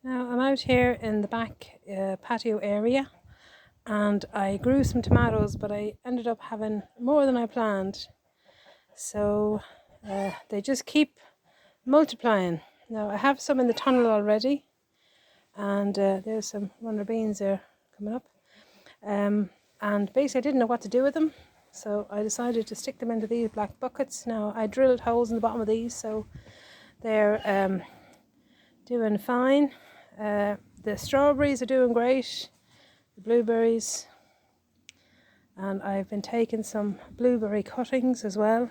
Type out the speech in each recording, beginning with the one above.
Now I'm out here in the back patio area and I grew some tomatoes, but I ended up having more than I planned. So they just keep multiplying. Now I have some in the tunnel already, and there's some runner beans there coming up. And basically I didn't know what to do with them, so I decided to stick them into these black buckets. Now I drilled holes in the bottom of these, so they're doing fine. The strawberries are doing great, the blueberries, and I've been taking some blueberry cuttings as well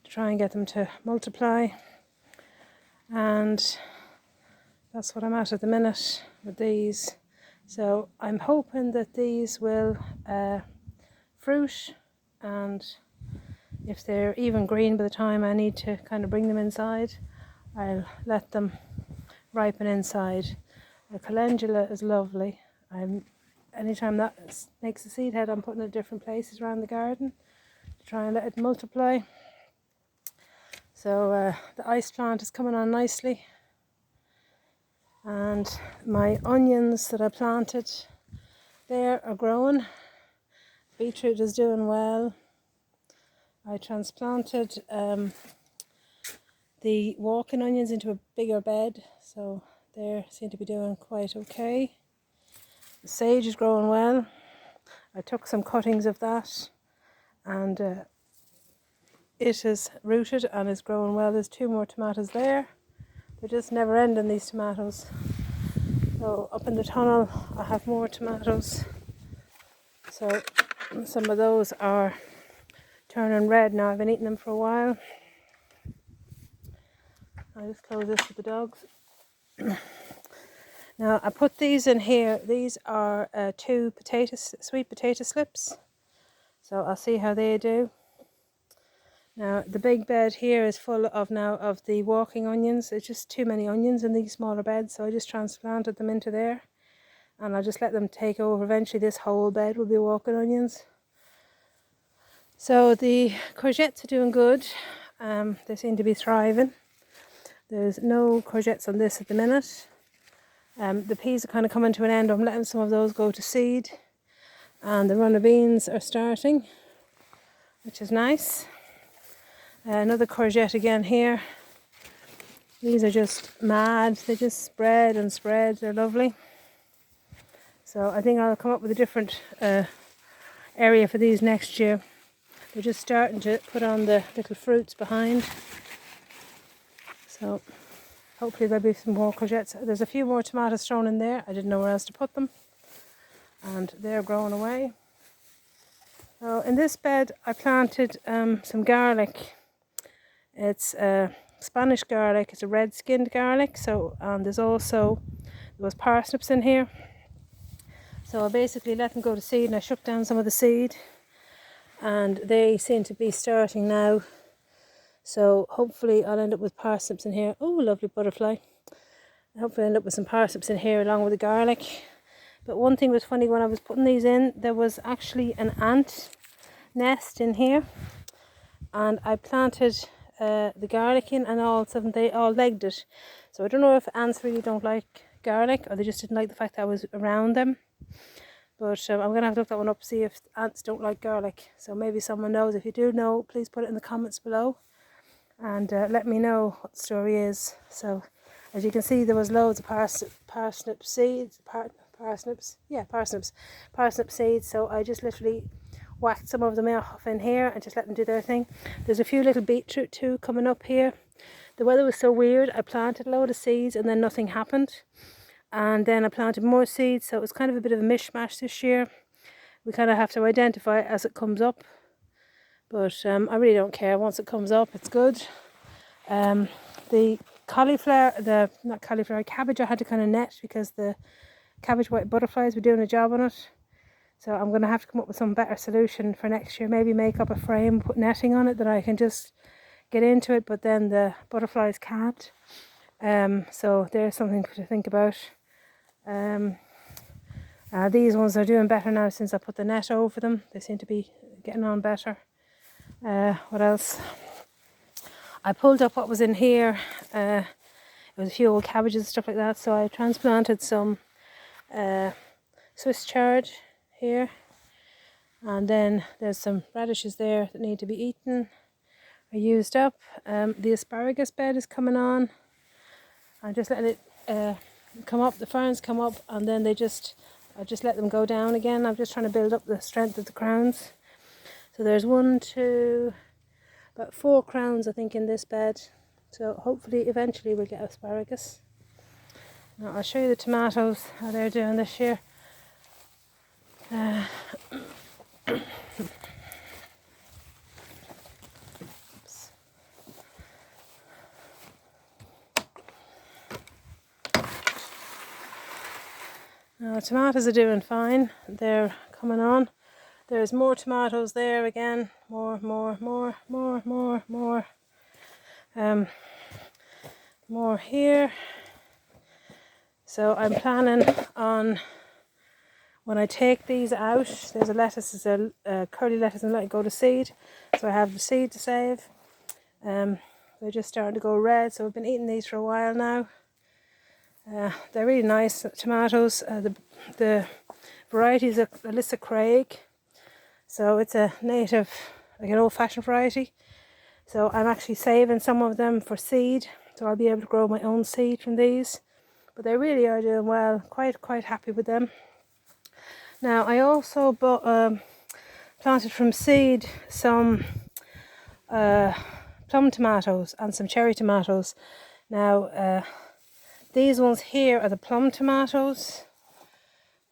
to try and get them to multiply, and that's what I'm at the minute with these. So I'm hoping that these will fruit, and if they're even green by the time I need to kind of bring them inside, I'll let them ripen inside. The calendula is lovely. Anytime that makes a seed head, I'm putting it at different places around the garden to try and let it multiply. So the ice plant is coming on nicely, and my onions that I planted there are growing. Beetroot is doing well. I transplanted the walking onions into a bigger bed, so they seem to be doing quite okay. The sage is growing well. I took some cuttings of that, and it is rooted and is growing well. There's 2 more tomatoes there. They're just never ending, these tomatoes. So up in the tunnel I have more tomatoes. So some of those are turning red now. I've been eating them for a while. I'll just close this for the dogs. Now I put these in here. These are 2 sweet potato slips. So I'll see how they do. Now the big bed here is full of the walking onions. It's just too many onions in these smaller beds, so I just transplanted them into there, and I'll just let them take over. Eventually this whole bed will be walking onions. So the courgettes are doing good. They seem to be thriving. There's no courgettes on this at the minute. The peas are kind of coming to an end. I'm letting some of those go to seed, and the runner beans are starting, which is nice. Another courgette again here. These are just mad. They just spread and spread. They're lovely. So I think I'll come up with a different area for these next year. They're just starting to put on the little fruits behind. So hopefully there'll be some more courgettes. There's a few more tomatoes thrown in there. I didn't know where else to put them, and they're growing away. So in this bed I planted some garlic. It's Spanish garlic. It's a red-skinned garlic. So there was parsnips in here. So I basically let them go to seed, and I shook down some of the seed, and they seem to be starting now. So hopefully I'll end up with parsnips in here. Oh, lovely butterfly. Hopefully I'll end up with some parsnips in here along with the garlic. But one thing was funny, when I was putting these in, there was actually an ant nest in here, and I planted the garlic in, and all of a sudden they all legged it. So I don't know if ants really don't like garlic, or they just didn't like the fact that I was around them. But I'm going to have to look that one up, see if ants don't like garlic. So maybe someone knows. If you do know, please put it in the comments below, and let me know what the story is. So as you can see, there was loads of parsnip seeds. Parsnip seeds. So I just literally whacked some of them off in here and just let them do their thing. There's a few little beetroot too coming up here. The weather was so weird. I planted a load of seeds and then nothing happened. And then I planted more seeds, so it was kind of a bit of a mishmash this year. We kind of have to identify it as it comes up. But I really don't care. Once it comes up, it's good. The cabbage I had to kind of net because the cabbage white butterflies were doing a job on it. So I'm going to have to come up with some better solution for next year. Maybe make up a frame, put netting on it that I can just get into it, but then the butterflies can't. So there's something to think about. These ones are doing better now since I put the net over them. They seem to be getting on better. What else? I pulled up what was in here. It was a few old cabbages and stuff like that, so I transplanted some Swiss chard here, and then there's some radishes there that need to be eaten or used up. The asparagus bed is coming on. I'm just letting it come up, the ferns come up, and then I just let them go down again. I'm just trying to build up the strength of the crowns. So there's 1, 2, about 4 crowns I think in this bed. So hopefully eventually we'll get asparagus. Now I'll show you the tomatoes, how they're doing this year. Now the tomatoes are doing fine. They're coming on. There's more tomatoes there again. More. More here. So I'm planning on, when I take these out, there's a lettuce, there's a curly lettuce and let it go to seed. So I have the seed to save. They're just starting to go red, so I've been eating these for a while now. They're really nice tomatoes. The variety is Alyssa Craig. So it's a native, like an old-fashioned variety. So I'm actually saving some of them for seed. So I'll be able to grow my own seed from these. But they really are doing well. Quite happy with them. Now I also planted from seed some plum tomatoes and some cherry tomatoes. Now these ones here are the plum tomatoes.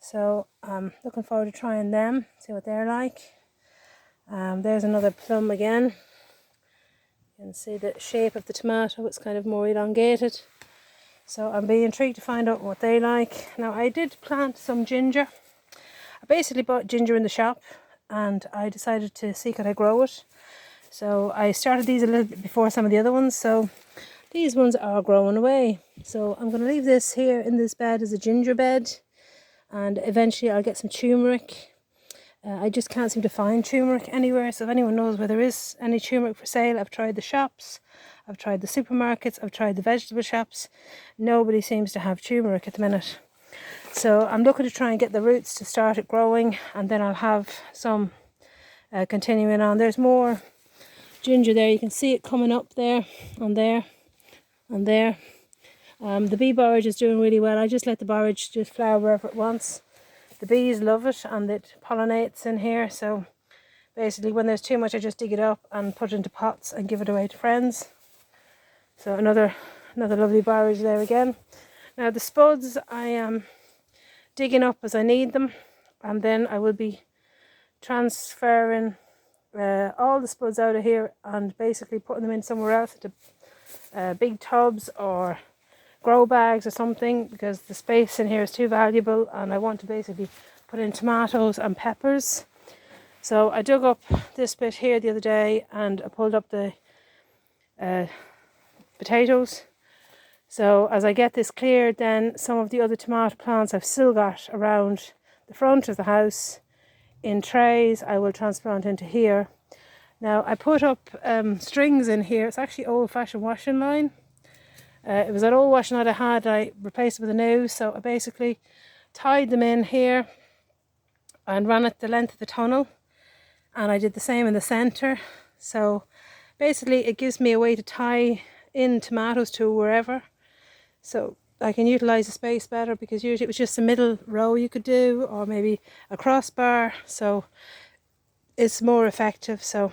So I'm looking forward to trying them, see what they're like. There's another plum again. You can see the shape of the tomato, it's kind of more elongated. So I'm being intrigued to find out what they like. Now I did plant some ginger. I basically bought ginger in the shop and I decided to see could I grow it. So I started these a little bit before some of the other ones. So these ones are growing away. So I'm going to leave this here in this bed as a ginger bed. And eventually I'll get some turmeric. I just can't seem to find turmeric anywhere. So if anyone knows where there is any turmeric for sale, I've tried the shops. I've tried the supermarkets, I've tried the vegetable shops. Nobody seems to have turmeric at the minute. So I'm looking to try and get the roots to start it growing, and then I'll have some continuing on. There's more ginger there. You can see it coming up there, and there, and there. The bee borage is doing really well. I just let the borage just flower wherever it wants. The bees love it and it pollinates in here. So basically when there's too much I just dig it up and put it into pots and give it away to friends. So another lovely borage there again. Now the spuds I am digging up as I need them, and then I will be transferring all the spuds out of here and basically putting them in somewhere else, into big tubs or grow bags or something, because the space in here is too valuable and I want to basically put in tomatoes and peppers. So I dug up this bit here the other day and I pulled up the potatoes. So as I get this cleared, then some of the other tomato plants I've still got around the front of the house in trays I will transplant into here. Now I put up strings in here. It's actually old-fashioned washing line. It was an old washing line I had. I replaced it with a new. So I basically tied them in here and ran it the length of the tunnel. And I did the same in the centre. So basically it gives me a way to tie in tomatoes to wherever. So I can utilise the space better, because usually it was just a middle row you could do, or maybe a crossbar. So it's more effective. So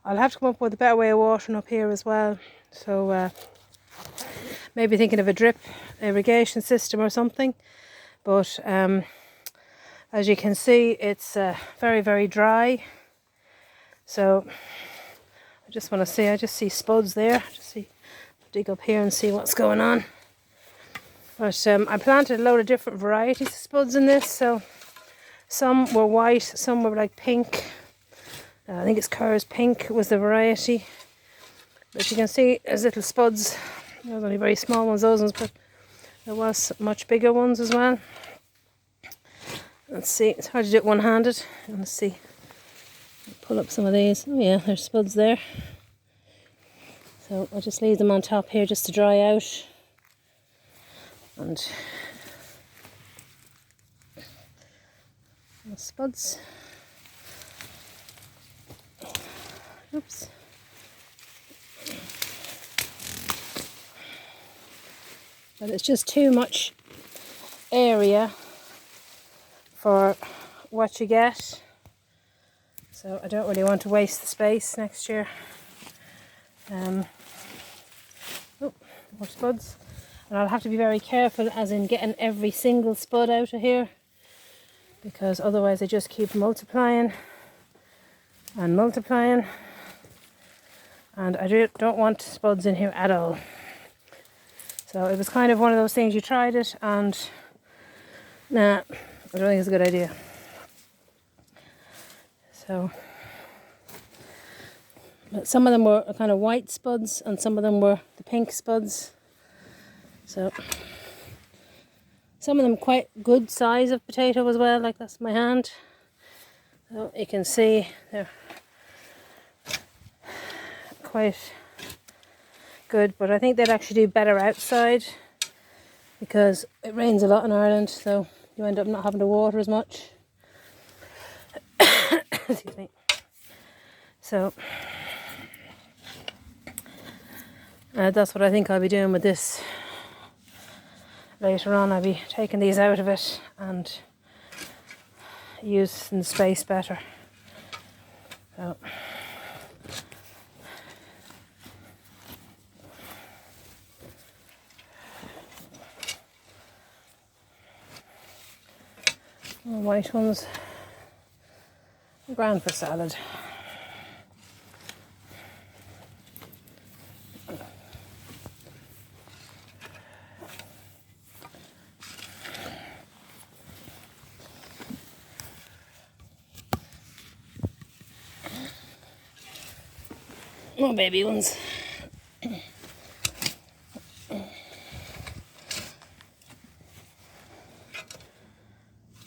I'll have to come up with a better way of watering up here as well. So maybe thinking of a drip irrigation system or something. But as you can see, it's very, very dry. So I just want to see, I just see spuds there. Just see, dig up here and see what's going on. But I planted a load of different varieties of spuds in this. So some were white, some were like pink. I think it's Kerr's Pink was the variety. But you can see there's little spuds. There's only very small ones, those ones, but there was much bigger ones as well. Let's see, it's hard to do it one-handed. Let's see, pull up some of these. Oh yeah, there's spuds there. So I'll just leave them on top here just to dry out. And the spuds. Oops. But it's just too much area for what you get. So I don't really want to waste the space next year. Oh, more spuds. And I'll have to be very careful as in getting every single spud out of here, because otherwise they just keep multiplying and multiplying. And I don't want spuds in here at all. So it was kind of one of those things, you tried it and nah, I don't think it's a good idea. So, but some of them were kind of white spuds and some of them were the pink spuds. So, some of them quite good size of potato as well, like that's my hand. So you can see they're quite good, but I think they'd actually do better outside because it rains a lot in Ireland, so you end up not having to water as much. Excuse me. So that's what I think I'll be doing with this. Later on I'll be taking these out of it and using the space better. So white ones, grand for salad. More baby ones.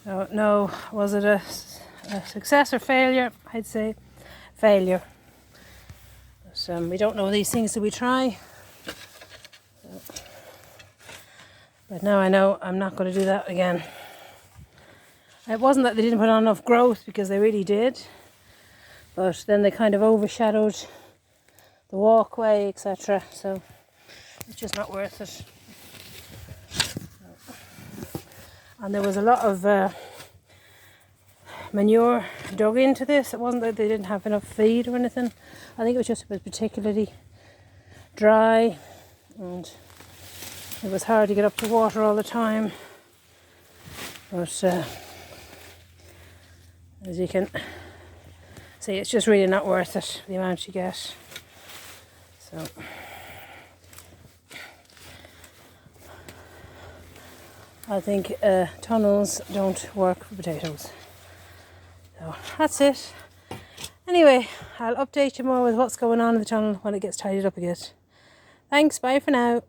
So, no, was it a success or failure? I'd say failure. But, we don't know these things till we try. But now I know I'm not going to do that again. It wasn't that they didn't put on enough growth, because they really did. But then they kind of overshadowed the walkway, etc. So it's just not worth it. And there was a lot of manure dug into this. It wasn't that they didn't have enough feed or anything. I think it was just it was particularly dry, and it was hard to get up to water all the time. But as you can see, it's just really not worth it, the amount you get. So I think tunnels don't work for potatoes. So that's it. Anyway, I'll update you more with what's going on in the tunnel when it gets tidied up again. Thanks, bye for now.